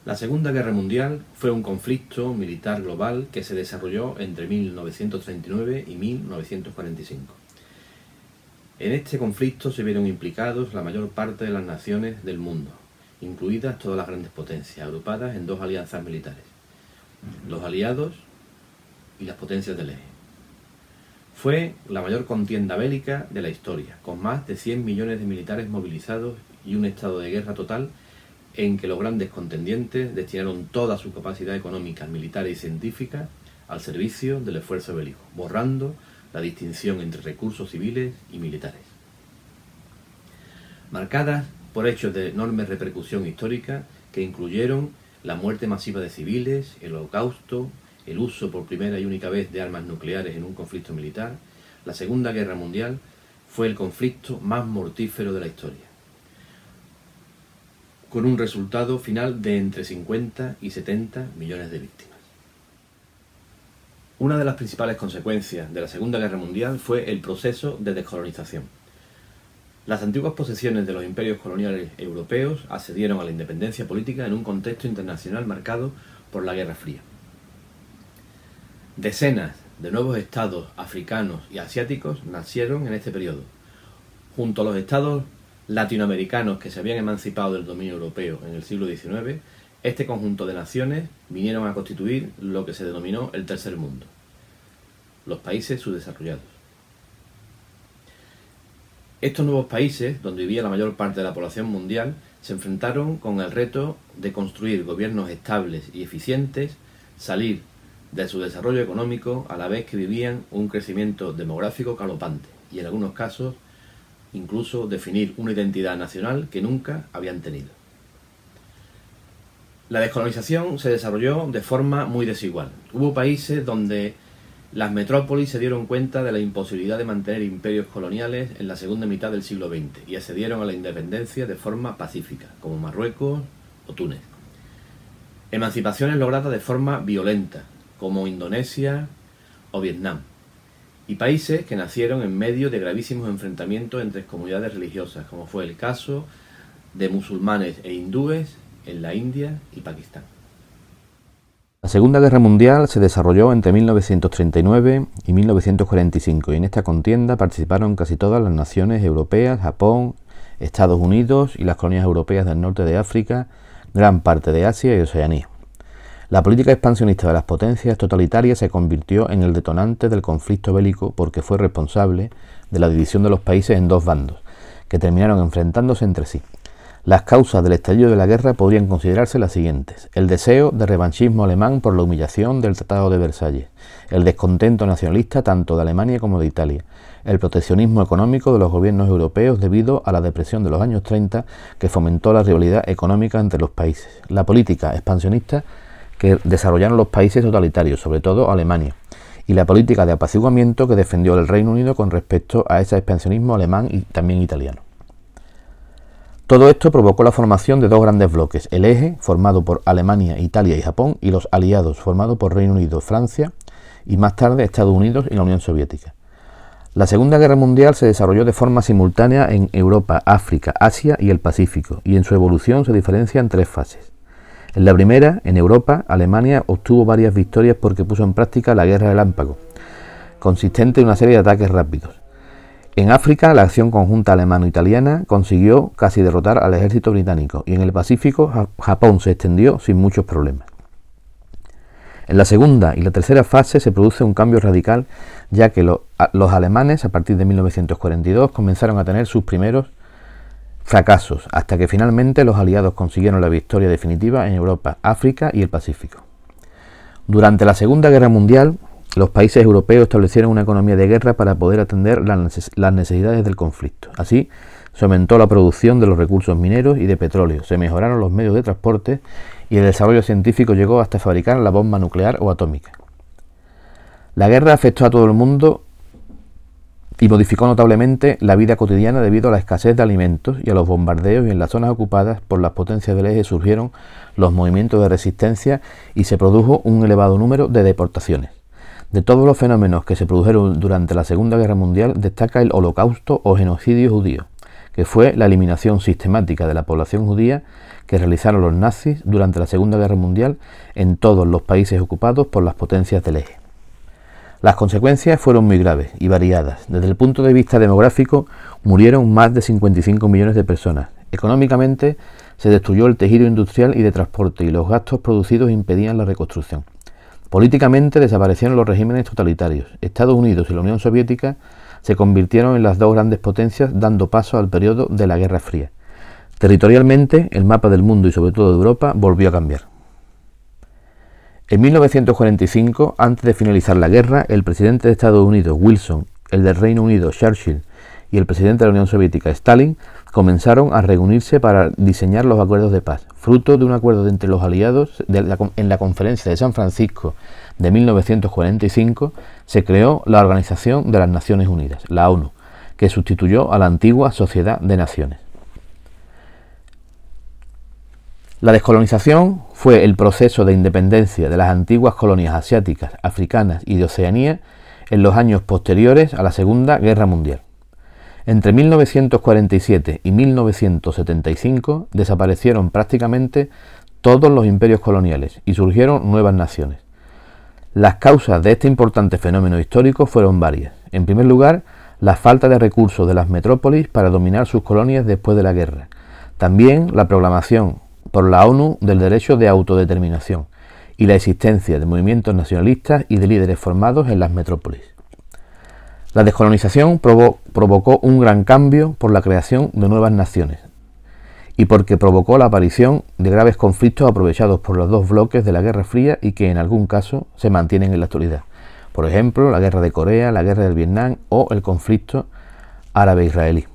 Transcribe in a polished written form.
La Segunda Guerra Mundial fue un conflicto militar global que se desarrolló entre 1939 y 1945. En este conflicto se vieron implicados la mayor parte de las naciones del mundo, incluidas todas las grandes potencias, agrupadas en dos alianzas militares, los aliados y las potencias del eje. Fue la mayor contienda bélica de la historia, con más de 100 millones de militares movilizados y un estado de guerra total en que los grandes contendientes destinaron toda su capacidad económica, militar y científica al servicio del esfuerzo bélico, borrando la distinción entre recursos civiles y militares. Marcadas por hechos de enorme repercusión histórica que incluyeron la muerte masiva de civiles, el holocausto, el uso por primera y única vez de armas nucleares en un conflicto militar, la Segunda Guerra Mundial fue el conflicto más mortífero de la historia, con un resultado final de entre 50 y 70 millones de víctimas. Una de las principales consecuencias de la Segunda Guerra Mundial fue el proceso de descolonización. Las antiguas posesiones de los imperios coloniales europeos accedieron a la independencia política en un contexto internacional marcado por la Guerra Fría. Decenas de nuevos estados africanos y asiáticos nacieron en este periodo, junto a los estados latinoamericanos que se habían emancipado del dominio europeo en el siglo XIX. Este conjunto de naciones vinieron a constituir lo que se denominó el Tercer Mundo, los países subdesarrollados. Estos nuevos países, donde vivía la mayor parte de la población mundial, se enfrentaron con el reto de construir gobiernos estables y eficientes, salir de su desarrollo económico a la vez que vivían un crecimiento demográfico galopante y en algunos casos incluso definir una identidad nacional que nunca habían tenido. La descolonización se desarrolló de forma muy desigual. Hubo países donde las metrópolis se dieron cuenta de la imposibilidad de mantener imperios coloniales en la segunda mitad del siglo XX y accedieron a la independencia de forma pacífica, como Marruecos o Túnez. Emancipaciones logradas de forma violenta, como Indonesia o Vietnam, y países que nacieron en medio de gravísimos enfrentamientos entre comunidades religiosas, como fue el caso de musulmanes e hindúes en la India y Pakistán. La Segunda Guerra Mundial se desarrolló entre 1939 y 1945 y en esta contienda participaron casi todas las naciones europeas, Japón, Estados Unidos y las colonias europeas del norte de África, gran parte de Asia y Oceanía. La política expansionista de las potencias totalitarias se convirtió en el detonante del conflicto bélico porque fue responsable de la división de los países en dos bandos, que terminaron enfrentándose entre sí. Las causas del estallido de la guerra podrían considerarse las siguientes: el deseo de revanchismo alemán por la humillación del Tratado de Versalles, el descontento nacionalista tanto de Alemania como de Italia, el proteccionismo económico de los gobiernos europeos debido a la depresión de los años 30 que fomentó la rivalidad económica entre los países, la política expansionista que desarrollaron los países totalitarios, sobre todo Alemania, y la política de apaciguamiento que defendió el Reino Unido con respecto a ese expansionismo alemán y también italiano. Todo esto provocó la formación de dos grandes bloques: el eje, formado por Alemania, Italia y Japón, y los aliados, formado por Reino Unido, Francia y más tarde Estados Unidos y la Unión Soviética. La Segunda Guerra Mundial se desarrolló de forma simultánea en Europa, África, Asia y el Pacífico, y en su evolución se diferencia en tres fases. En la primera, en Europa, Alemania obtuvo varias victorias porque puso en práctica la guerra relámpago, consistente en una serie de ataques rápidos. En África, la acción conjunta alemano-italiana consiguió casi derrotar al ejército británico, y en el Pacífico, Japón se extendió sin muchos problemas. En la segunda y la tercera fase se produce un cambio radical, ya que los alemanes, a partir de 1942, comenzaron a tener sus primeros fracasos, hasta que finalmente los aliados consiguieron la victoria definitiva en Europa, África y el Pacífico. Durante la Segunda Guerra Mundial, los países europeos establecieron una economía de guerra para poder atender las necesidades del conflicto. Así, se aumentó la producción de los recursos mineros y de petróleo, se mejoraron los medios de transporte y el desarrollo científico llegó hasta fabricar la bomba nuclear o atómica. La guerra afectó a todo el mundo y modificó notablemente la vida cotidiana debido a la escasez de alimentos y a los bombardeos, y en las zonas ocupadas por las potencias del eje surgieron los movimientos de resistencia y se produjo un elevado número de deportaciones. De todos los fenómenos que se produjeron durante la Segunda Guerra Mundial destaca el Holocausto o genocidio judío, que fue la eliminación sistemática de la población judía que realizaron los nazis durante la Segunda Guerra Mundial en todos los países ocupados por las potencias del eje. Las consecuencias fueron muy graves y variadas. Desde el punto de vista demográfico, murieron más de 55 millones de personas. Económicamente, se destruyó el tejido industrial y de transporte y los gastos producidos impedían la reconstrucción. Políticamente, desaparecieron los regímenes totalitarios. Estados Unidos y la Unión Soviética se convirtieron en las dos grandes potencias, dando paso al periodo de la Guerra Fría. Territorialmente, el mapa del mundo y sobre todo de Europa volvió a cambiar. En 1945, antes de finalizar la guerra, el presidente de Estados Unidos, Wilson, el del Reino Unido, Churchill, y el presidente de la Unión Soviética, Stalin, comenzaron a reunirse para diseñar los acuerdos de paz. Fruto de un acuerdo entre los aliados en la Conferencia de San Francisco de 1945, se creó la Organización de las Naciones Unidas, la ONU, que sustituyó a la antigua Sociedad de Naciones. La descolonización fue el proceso de independencia de las antiguas colonias asiáticas, africanas y de Oceanía en los años posteriores a la Segunda Guerra Mundial. Entre 1947 y 1975 desaparecieron prácticamente todos los imperios coloniales y surgieron nuevas naciones. Las causas de este importante fenómeno histórico fueron varias. En primer lugar, la falta de recursos de las metrópolis para dominar sus colonias después de la guerra. También la proclamación por la ONU del derecho de autodeterminación y la existencia de movimientos nacionalistas y de líderes formados en las metrópolis. La descolonización provocó un gran cambio por la creación de nuevas naciones y porque provocó la aparición de graves conflictos aprovechados por los dos bloques de la Guerra Fría y que en algún caso se mantienen en la actualidad. Por ejemplo, la Guerra de Corea, la Guerra del Vietnam o el conflicto árabe-israelí.